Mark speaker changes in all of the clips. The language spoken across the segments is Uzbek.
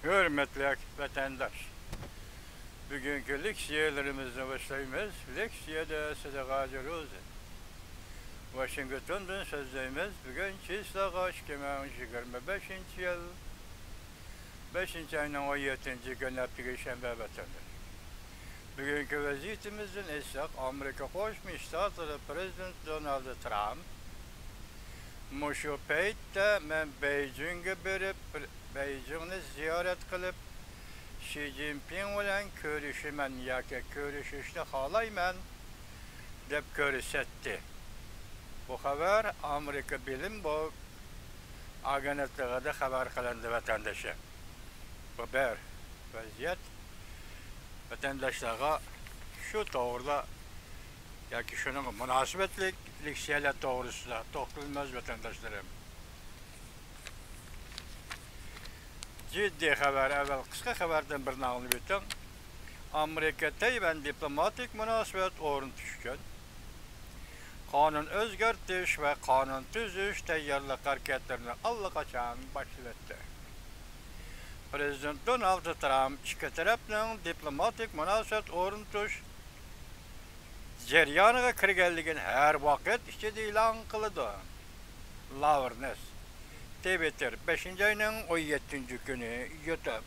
Speaker 1: Hürmetli vatandaş, bugünkü leksiyalarımızı başlayımız. Leksiyada Sadaqadır olsun. Washington'dan sözleyimiz. Bugün Çislağa 2025 yıl 5. ayının 17. günü hafta Şembe vatandaş. Bugünkü vaziyetimizin ise Amerika Koşmuş Ştatları Prezident Donald Trump Muşu peytte men Beijing'e berip Beijing'i ziyaret kılıp Xi Jinping bilen görüşümen yoki görüşüşni xalayman deb ko'rsatdi. Bu xabar Amerika Bilim Bog agentligida xabar qilindi vatandaşa. Bu bir vaziyat vatandaşlarga şu to'g'rida yoki şunun münasebetlik leksiyalar to'g'risida to'xtalmaz vatandaşlarım. Ciddi haber, evvel kısa haberden bir nağını bütün. Amerika Tayvan diplomatik münasebet orun düşkün. Kanun özgürtüş ve kanun tüzüş tayyorluk hareketlerini allaqachon başlattı. Prezident Donald Trump iki tarafning diplomatik münasebet orun tuş jarayoniga kirganligini her vaqt ichida e'lon qildi. Lavrnes Twitter 5. ayının 17. günü YouTube.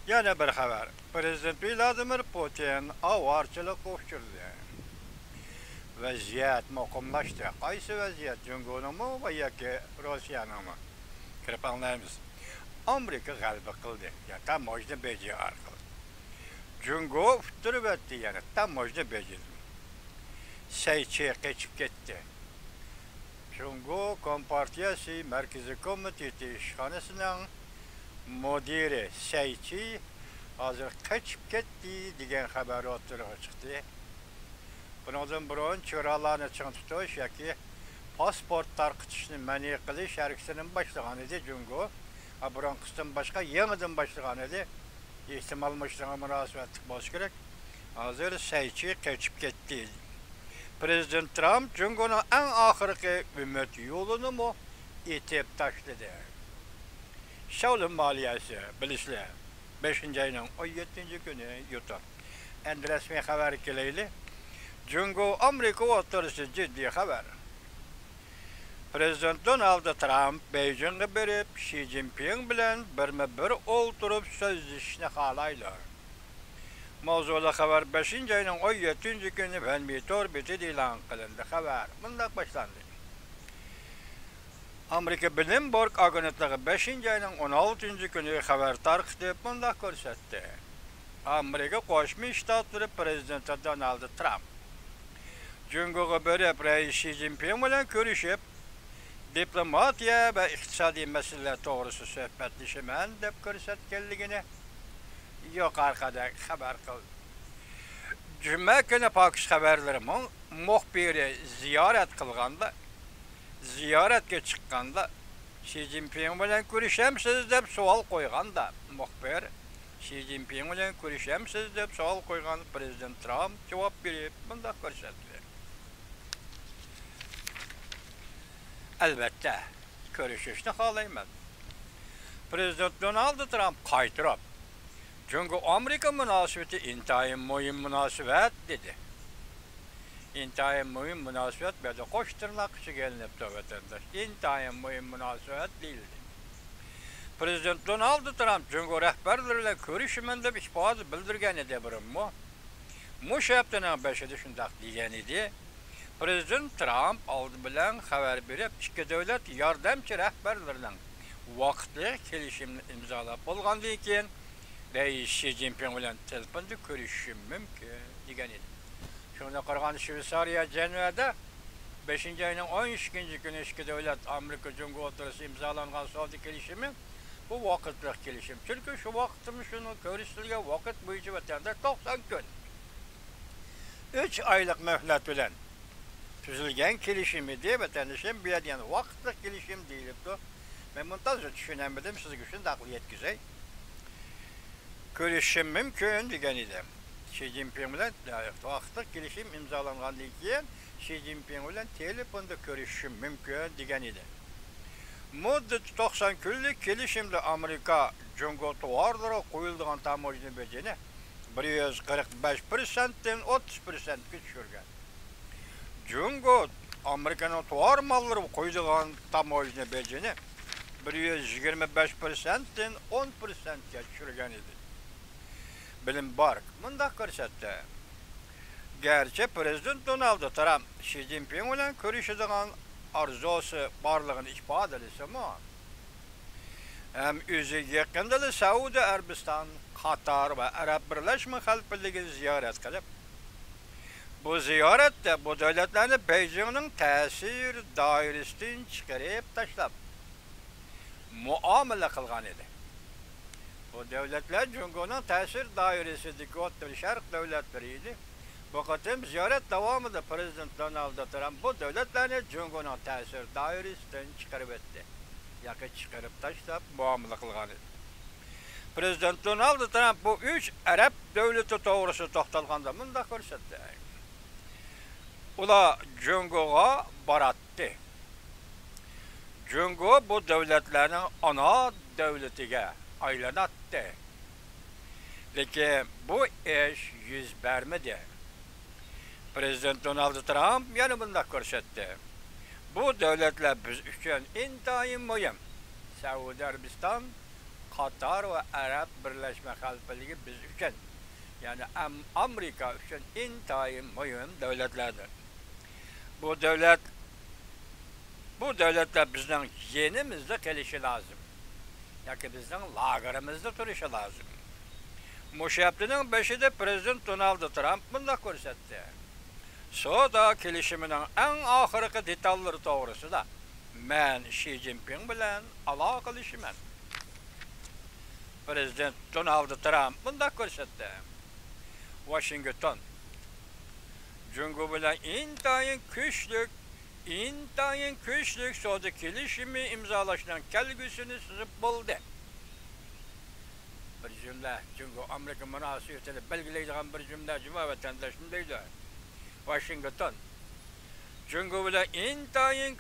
Speaker 1: Yana bir haber. Prezident Vladimir Putin avarchilik qo'shildi. Vaziyat muqimlashdi. Qaysi vaziyat? Jungonimi va yoki Rossiyanimi? Kirib olmaymiz. Amerika g'alaba qildi. Ya tamojda beji orqali. Jungo turib o'tdi yana tamojda beji. Saychi keçip gitti. Jungo Kompartiyasi Merkezi Komiteti işxonasining müdiri Saychi hozir keçip gitti degan xabar o'tirg'i chiqdi. Bundan burun chegaralarni ching tutish yoki pasport tarqitishni ma'ni qilish harakatini boshlagan edi Jungo. Burun qism boshqa yangidan boshlagan edi. Ehtimol mushunga munosabatli bo'lishi kerak. Hozir Saychi keçip gitti. Prezident Trump Jungo'nun en ahirki ümmet yolunu mu itip taşladı. Şavlın maliyesi bilişle 5. ayının 17. günü yutar. En resmi haber kileyli. Jungo Amerika oturusu ciddi haber. Prezident Donald Trump Beijing'e berip Xi Jinping bilen bir olturup sözleşini halaylar. Mavzulu haber 5. ayının 17. günü Felmitor biti ilan kılındı haber. Bundan başlandı. Amerika Bilim Bog agentliği 5. ayının 16. günü haber tarqitib bundan ko'rsatdi. Amerika Qo'shma Shtatlar Prezidenti Donald Trump Jungo'ga berib Xi Jinping bilan ko'rishib diplomatiya va iqtisodiy masalalar to'g'risida suhbatlashaman deb ko'rsatganligini yuqorida xabar qildi. Cuma günü Pakistan haberleri muhbiri ziyaretge çıkkanda Xi Jinping bilen görüşemsiz deb savol qo'yganda muhbir Xi Jinping bilen görüşemsiz deb savol qo'ygan Prezident Trump javob berib bunday ko'rsatdi. Albatta, görüşüşni xohlayman. Prezident Donald Trump qaytirib Jungo Amerika münasebeti intayin mühim münasebet dedi. İntayin mühim münasebet böyle koş tırnak içi gelinip de vatandaş. İntayin mühim münasebet değildi. Prezident Donald Trump Jungo rehberleriyle görüşümünde bir bazı bildirgen edebirim mu? Bu şaptının beşidi şundak diyen idi. Prezident Trump aldı bilen haber verip iki devlet yardımcı rehberlerinin vakitli kelişimini imzalap olgandı iken Xi Jinping bilen telefonda görüşüşüm mümkün degan edi. Şuna qaraganda Shveysariya Jenevada 5. ayının 13. günü iki devlet Amerika Jungo o'rtasida imzolangan savdo kelishimi bu vaqtli kelishim. Çünkü şu vaqtimiz şunu görüştürgen vaqt bo'yicha vatandaş 90 gün. 3 aylık mühlet bilen tüzülgen kelishimi diye vatandaşın bir yani vaqtli kelishim deyilibdi. Ben muntazır düşünemedim sizga shuni aql yetkizay. Görüşüm mümkün degan edi. Xi Jinping bilan vaqtli kelishim imzolangandan keyin Xi Jinping bilan telefonda ko'rishishim mumkin degan edi. Muddati 90 kunlik kelishimda Amerika Jungo tovarlara qo'yiladigan tamojna bedeli 145%dan 30%ga tushirgan. Jungo Amerika'nın tovar malları qo'yiladigan tamojna bedeli 125%dan 10%ga tushirgan edi. Bilim bor, bunda ko'rsatdi. Gerçi Prezident Donald Trump Xi Jinping bilan ko'rishadigan arzusi borligini ifodalasa mi? Hem o'zi yaqinda Saudiya Arabiston, Qatar va Arab Birlashma Xalqligini ziyorat qilib, bu ziyoratda bu davlatlarni Beijingning ta'sir doirasidan chiqarib tashlab muomala qilgan edi. Bu davlatlar Jungoning ta'sir doirasidagi O'rta Sharq davlatlari edi. Bu qatim ziyorat davomida Prezident Donald Trump bu davlatlarni Jungoning ta'sir doirasidan chiqarib etdi. Yoki chiqarib tashlab muomala qilgan edi. Prezident Donald Trump bu 3 Arab davlati to'g'risida to'xtalganda bunda ko'rsatdi. Ular Jungoga boratdi. Jungo bu davlatlarning ana davlatiga aylanatdi. Lekin bu ish yuz bermadi. Prezident Donald Trump yana bunda ko'rsatdi. Bu davlatlar biz uchun intayin muhim. Saudiya Arabiston, Qatar va Arab Birlashma Xalqligi biz uchun, ya'ni Amerika uchun intayin muhim davlatlardir. Bu davlatlar bizning yenimizda qilishi lozim. Yoki bizning lagerimizda turishi lozim. Mushabtining beshida Prezident Donald Trump bunda ko'rsatdi. Soda kelishimining eng oxirgi detallari to'g'risida men Xi Jinping bilan aloqalashiman. Prezident Donald Trump bunda ko'rsatdi. Washington Jungo bilan intayin kuchlik savdo kelishimi imzolashdan kelgusini sizib bo'ldi. Bir jumla Jungo Amerika munosabatini belgilaydigan bir jumla juma vatandoshim deydi. Washington Jungo bilan intayin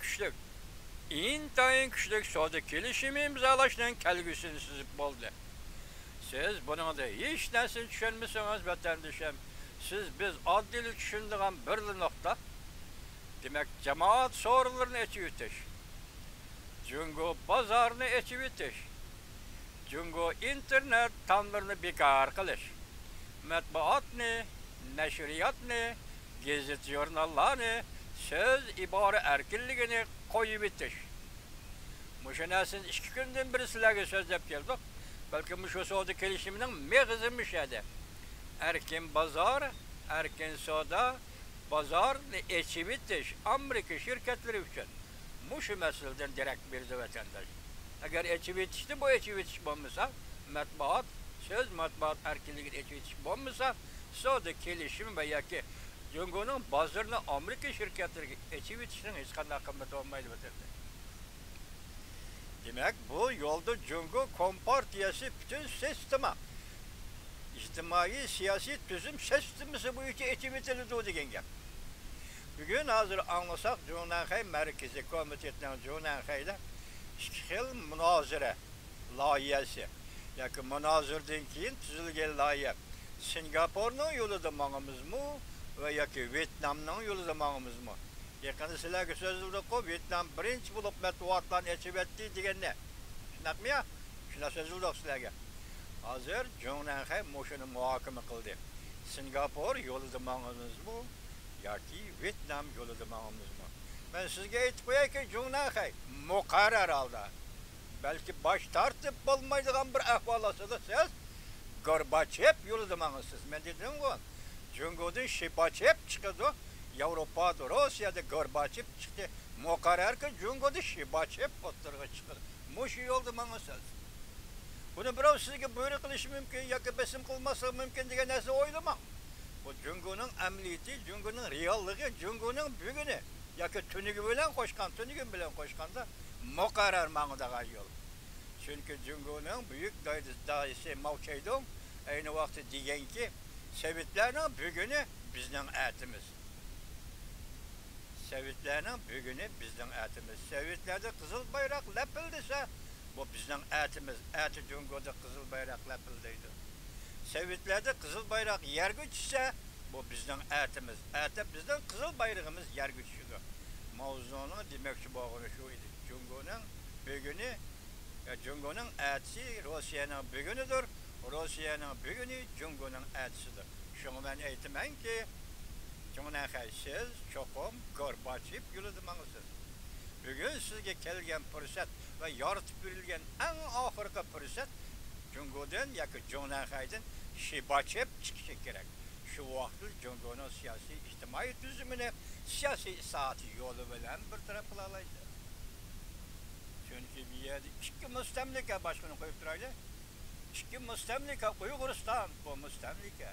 Speaker 1: kuchlik savdo kelishimi imzolashdan kelgusini sizib bo'ldi. Siz buningda hech narsani tushunmasangiz vatandoshim, biz oddiy tushunadigan bir nokta. Demek cemaat sorularını açıp öteş. Jungo pazarını açıp öteş. Jungo internet tanlarını bekar kılış. Matbuatını, neşriyatını, gazete jurnallarını, söz ibare erkinliğini koyup öteş. Muşanasın 2 günden biri sizlerge sözlep geldik. Belki muşu soğudu kelişiminin mağızıymış edi. Erkin pazar, erkin soda, pazar eçivitiş Amerika şirketleri için muşu meseleden direkt bir vatandaş. Eğer eçivitişti bu eçivitiş olmasa, matbuat erkinliği eçivitiş olmasa, soda kelişim veya ki Jungo'nun pazarını Amerika şirketleri eçivitişinin hiç kadar kıymeti olmaydı vatandaş. Demek bu yolda Jungo Kompartiyası bütün sistemi, İçtimai siyasi tüzüm sistemisi bu iki eçiviteli doğdu gengem. Bugün hazır anlasak Cunanxay Merkezi Komitetinin Cunanxay'da 2 yıl münazire layihesi. Yakın münazirden keyin tüzülgen layih. Singapur'un yolu da mağımız mı ve yakın Vietnam'ın yolu da mağımız mı? Yakını sizlerge sözüldü ki Vietnam birinci bulup metbuatlan eçivetti degen ne? Şunak mı ya? Şuna sözüldü sizlerge. Hazır Cunanxay moşunu muhakeme kıldı. Singapur yolu da mağımız mı? Yoki Vietnam yolu da mağımız mı? Ben sizge aytib qo'yay ki Cunanxay muqarrar aldı. Belki baş tartib bo'lmaydigan bir ahvol ostida siz Gorbachev yolu da mağımsınız. Men dedim ki Jungo'dan Shibachev çıkdı. Avrupa'da, Rusya'da Gorbachev çıktı. Muqarrar ki Jungo'da Shibachev o'tirg'i çıktı. Muş yolda mağımsınız. Bunu birov sizga buyruq qilishi mumkin yoki besim qilmasa mumkin degan narsa o'ylamang. Bu Jungo'ning amaliyati, Jungo'ning realligi, Jungo'ning buguni yoki tunigi bilan qo'shganda muqarrar ma'nodaga yo'l. Chunki Jungo'ning buyuk daisi Mao Zedong ayni vaqtda deganki, Sovetlarning buguni bizning atimiz. Sovetlarning bugünü bizning atimiz. Sovetlarda qizil bayroq lapildisa, bu bizning atimiz. Ati Jungoda qizil bayroq lapildaydi. Sovetlarda qizil bayroq yerga tushsa, bu bizning atimiz. Ati bizning qizil bayrog'imiz yerga tushadi. Mavzuni demoqchi bo'lgani shu edi. Jungoning bugünü, Jungoning atisi Rossiyaning bugünidir. Rossiyaning bugünü Jungoning atisidir. Şunu ben aytamanki, Cumhuriyet siz çoxum Gorbachev yolidimangsiz. Bugün sizge kelgan fursat ve yaratib berilgan eng oxirgi fursat Jungodan yoki Cumhuriyetdan Shibachev chiqishi kerak. Shu vaqtda Jungoning siyosiy ijtimoiy tuzumini siyosiy islohot yo'li bilan bir taraf qila oladi. Chunki bu yerda ikki mustamlika boshqani qo'yib turayli. İki mustamlika Uyg'uriston bu mustamlika,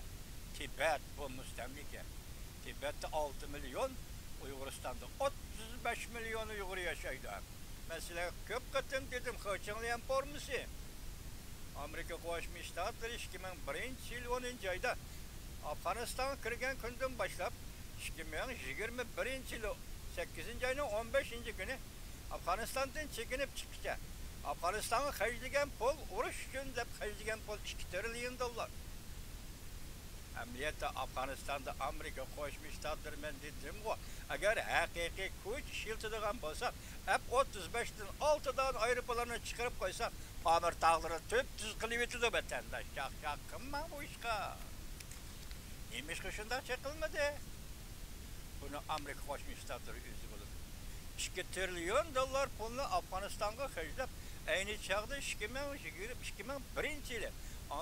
Speaker 1: Tibet bu mustamlika. Tibet'te 6 milyon, Uyg'uristonda 35 milyon Uyg'ur yaşaydı. Mesela köp katın dedim, kaçınlayan pormusi. Amerika Qo'shma Shtatlar 2001 yil 10 ayda Afg'oniston kirgan kundan boshlab 2021 yil 8 ayning 15 kuni Afg'onistondan chekinib chiqishga. Afg'onistonga xarjlagan pul urush uchun deb xarjlagan pul 2 trillion dollar. Amaliyotda Afg'onistonda Amerika Qo'shma Shtatlar men dedim o. Agar haqiqiy kuch ishlatadigan bo'lsa, F-35 dan 6 dan aeroplanni chiqarib qo'ysa, Pamir tog'lari 400 qilib yetadi vatandaş. Şaq qilma bu ishga. Nima ishga shunday qilmadi? Buni Amerika Qo'shma Shtatlar o'zi bo'ladi. 2 trillion dollar pulni Afg'onistonga xarjlab, ayni chaqda 2021 yil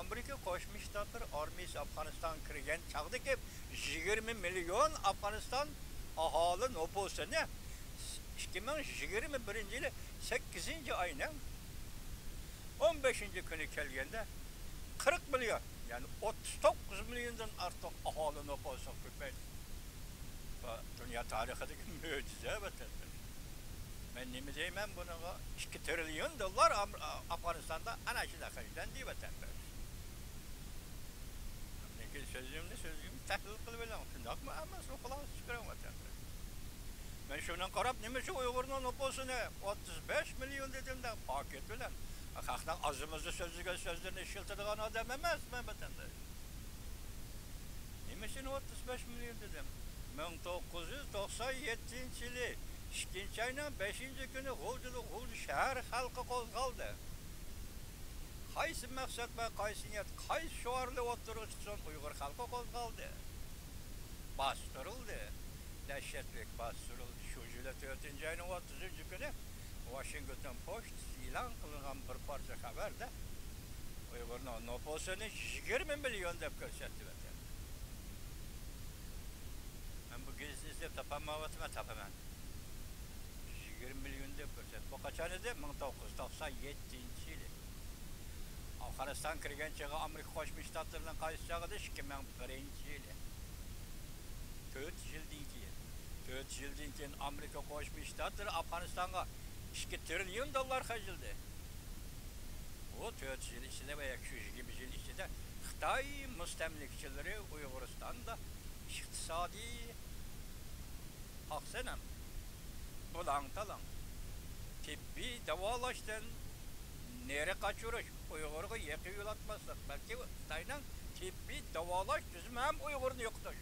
Speaker 1: Amerika Qo'shma Shtatlar armiyasi Afg'onistonga kirgan chaqdagi 20 milyon Afg'oniston aholi nüfusini 2021 yil 8 oyning 15 kuni kelganda 40 milyon, yani 39 milyondan ortiq aholi nüfusi ko'paydi. Bu dunyo tarixidagi mo'jiza vatandaş. Men nima deyman bunaqa 2 trillion dollar Afg'onistonda ana shunaqa xarjdan deb vatandaş. Sözümü tahlil qilib olaman. Shundaqmi? Hammasi xolos chiqaram vatandaş. Men shundan qarab, nima shu Uyg'urning nüfusini 35 milyon dedimda paket bilan xalqdan azimizni so'zlarini ishlatadigan odam emasman vatandaş. Nima shuni 35 milyon dedim? 1997 yili 2 ayning 5 kuni G'uljili shahar xalqi qo'zg'aldi. Qaysi maqsad va qaysi niyat, qaysi shiorli o'tirish uchun Uyg'ur xalqi qo'zg'aldi. Bostirildi. Dahshatlik bostirildi. Shu yil 4 ayning 30 kuni Washington Post e'lon qilgan bir parcha xabarda Uyg'urning nüfusini 20 milyon deb ko'rsatdi. Men bu gizli topaman. 20 milyon deb ko'rsatdi. Bu qachon edi? 1997 yil. Afg'oniston kirgan chog'i Amerika Qo'shma Shtatlaridan qaysi chog'ida 2001 yil. 4 yildan keyin Amerika Qo'shma Shtatlari Afg'onistonga 2 trillion dollar xarjladi. O 4 yil ichida va 220 yil ichida Xitoy mustamlikchilari Uyg'uristonda iqtisodiy aqsanam bulang-talang tibbiy davolashdan nere kaçırış, Uygur'u yakı yolatmazlar. Belki Xitayning tibbiy davolash tizimi ham Uygur'ni yo'qotish.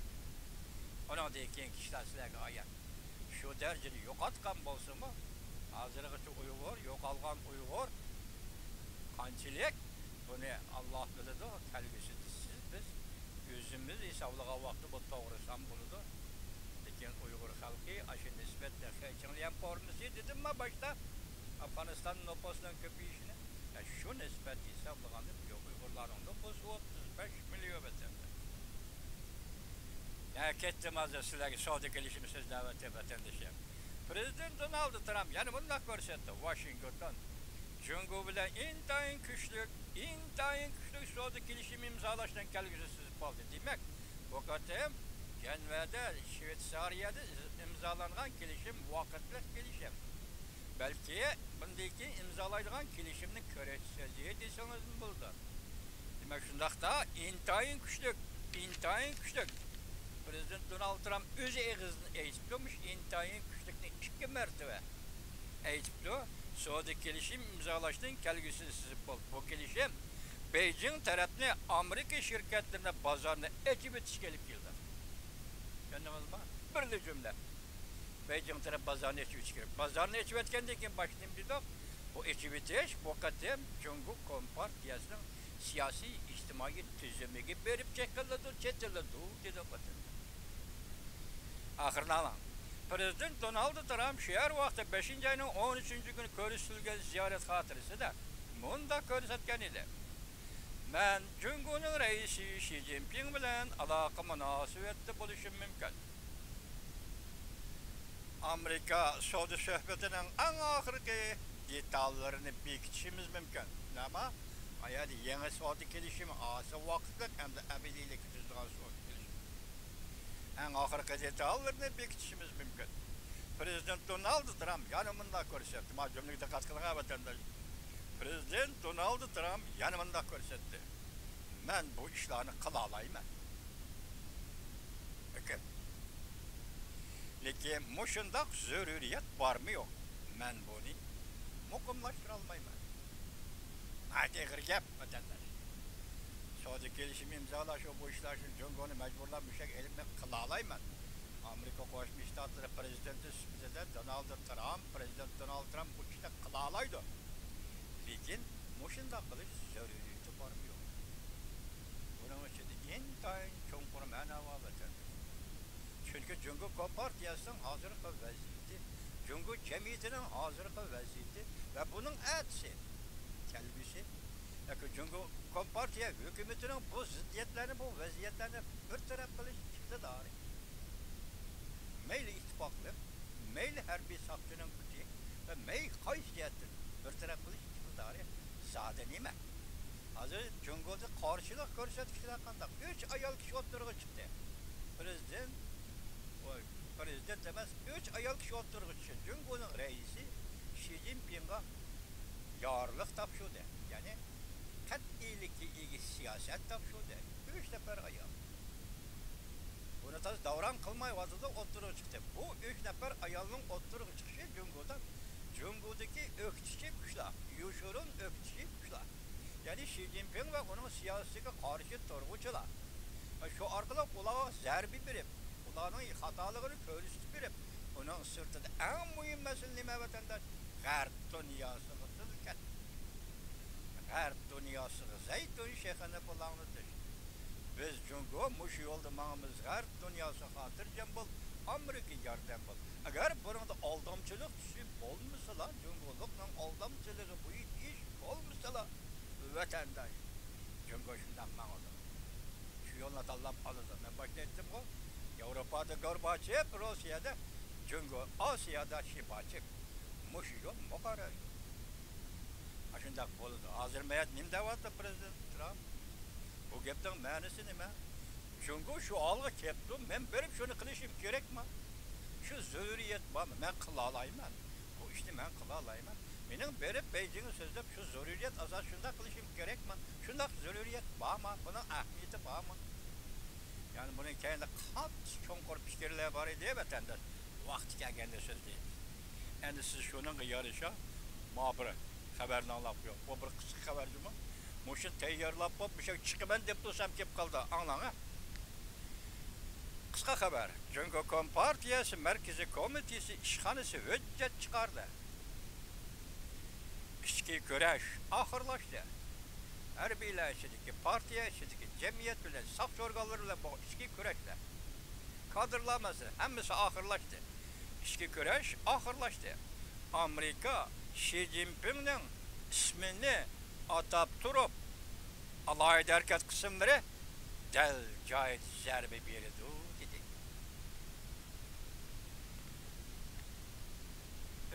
Speaker 1: Ona deyken kişiler sizlerge ayan. Şu derecede yo'qotgan bo'lsa-mu, hozirgacha Uyg'ur, yo'qolgan Uyg'ur qanchalik buni Alloh biladi, kelgusi siz biz o'zimiz hisoblagan vaqtda bu to'g'ri ham bo'ladi. Lekin Uyg'ur xalqi aşı nisbatda hechinglar pormisi dedim-mi başta Afg'oniston nüfusining ko'payishini şu nisbat hisoblaganda Uyg'urlarning nüfusi 35 milyon vatandaş. Ya ketdim hozir sizlarga savdo kelishimi so'z da'vat vatandoshlar. Prezident Donald Trump yana bunday ko'rsatdi. Washington Jungo bilan intayin kuchli savdo kelishimi imzolashdan kelgusisiz bo'ldi. Demak, bu qatam Janvada Shveysariyada imzolangan kelishim vaqtli kelishim. Belki bundaki imzalaydigan kelishimni ko'rishsiz desangiz bo'ldi. Demak, shundaqda intayin kuchli Prezident Donald Trump öz ağzını aytıpmış, intayın güçlükni 2 mertebe aytıptı. Suudi kelişim imzalaştığın kelgüsü sizip oldu. Bu kelişim Beijing tarafını Amerika şirketlerine pazarına ekip etiş gelip geldi. Anladınız mı? Bir cümle. Beijing tarafı pazarına ekip etiş gelip. Pazarına ekip etkendeki başlayayım dedik. Bu ekip etiş bu kadar Cumhur Kompartiyası'nın siyasi, içtimai tüzümüge verip çekildi, çetildi dedi o kadar. Ahırına alan. Prezident Donald Trump şehir vakti 5. ayının 13. günü görüşülgen ziyaret hatırısı da bunda görüşetken idi. Ben Cumhur'un reisi Xi Jinping bilen alaka münasebetli buluşum mümkün. Amerika Suudi söhbetinin en ahırki detallarını bekitişimiz mümkün. Ama yani yeni Suudi gelişimi ası vakitlik hem de ebedilik düzgün Suudi gelişimi. En ahırki detallarını bekitişimiz mümkün. Prezident Donald Trump yanımında görüşetti. Ma cümlede katkılarına vatandaş. Prezident Donald Trump yanımında görüşetti. Ben bu işlerini kılalayım. Peki. Lekin muşundak zürüriyet var mı yok? Ben bunu mukumlaştıralmayım. Hadi gırgep vatandaş. Suudi gelişimi imzalaşı bu işler için Cumhur'u mecburla bir şey elimle kılalayım. Amerika Koşmuş Ştatları Prezidenti Sümsede Donald Trump, Prezident Donald Trump bu işte kılalaydı. Lakin muşunda kılış zürüriyeti var mı yok? Bunun için intayın çoğunluğu menava vatandaş. Çünkü Cumhur Kompartiyası'nın hazırlık vaziyeti, Cumhur Cemiyeti'nin hazırlık vaziyeti ve bunun etsi, kelbisi, Cumhur Kompartiya hükümetinin bu ziddiyetlerini, bu vaziyetlerini bir taraf kılış iktidarı. Meyli ittifaklı, meyli harbi safçının gücü ve meyli haysiyetinin bir taraf kılış iktidarı zade nime? Hazır Cumhur'da karşılık görsetkişiler kandak 3 ayal kişi oturuğa çıktı. Prezident demez 3 ayal kişi oturuğa çıktı. Cumhur'un reisi Xi Jinping'e yarlık tapşırdı. Yani kat'ilikle ilgili siyaset tapşırdı. 3 nefer ayal. Bunu tabi davran kılmay vazıda oturuğa çıktı. Bu 3 nefer ayalının oturuğa çıkışı Cumhur'dan. Cumhur'daki öktişi güçler, Yuşur'un öktişi güçler. Yani Xi Jinping ve onun siyasetiyle karşı durguçular. Şu arkalık ulağa zerbi birip, ulağının hatalığını körüstü birip, onun sırtında en mühim mesele ne vatandaş? Garp dünyası kısılken. Garp dünyası zeytun şeyhine kullanılır. Biz Cumhur muş yolda mağımız garp dünyası hatırcam bul, Amerika yardım bul. Eğer bunun da aldamçılık düşüp olmasa lan, Cumhurluk'un aldamçılığı bu iş olmasa lan, vatandaş. Cumhur şundan mağılır. Şu yoluna talap alırdı. Ben başta ettim o. Avrupa'da Gorbaçev, Rusya'da Cumhur, Asya'da Şibaçev. Muş yol mukarrar. Aşındak oldu. Hazır meyat nimde vardı Prezident Trump? Bu gepten manisi nime? Cumhur şu algı keptim, ben verip şunu kılışım gerek mi? Şu zürriyet var mı? Ben kılalayım. Bu işte ben kılalayım. Benim verip Beijing'e sözlep şu zürriyet azal şunda kılışım gerek mi? Şunda zürriyet var mı? Bunun ahmiyeti var mı? Yani bunun hikayende kaç çoğunkur fikirler var diye vatandaş vakti geldiğinde söz değil. Yani siz şunun yarışa mabırı haberini alıp yok. Bu bir kısa haberci mi? Muşun teyyarlap bir şey çıkımen deyip dursam kep kaldı. Anlana. Kısa haber. Cumhur Kompartiyası Merkezi Komitesi işhanesi hüccet çıkardı. İçki güreş ahırlaştı. Harbiyle içindeki, partiye içindeki, cemiyet bile, saf organlarıyla bu içki güreşle. Kadırlaması hemisi ahırlaştı. İçki güreş ahırlaştı. Amerika Xi Jinping'in ismini atıp durup alay ederken kısımları del cahit zerbe bir yeri dedi.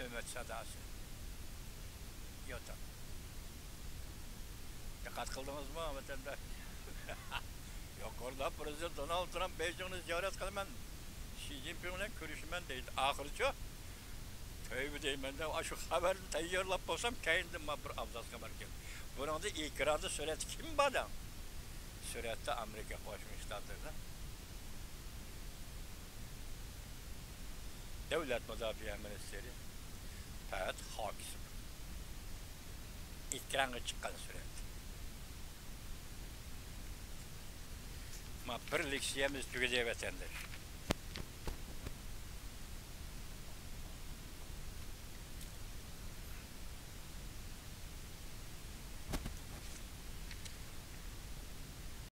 Speaker 1: Ümit sadası. Yotam. Dikkat kıldınız mı vatandaş? Yok orada Prezident Donald Trump Beijing'ini ziyaret kılman Xi Jinping'le görüşmen değil. Ahırca tövbe deyim ben de şu haberini teyyarlap olsam kendim bir abzas haber ki. Bunun da ikrarda sureti kim bana? Surette Amerika Koşmuş Ştatları'na. Devlet Müdafaa Ministeri Fahad Hakisov. Ekranga çıkan suret. Ma birlik siyemiz tügede vatandaş.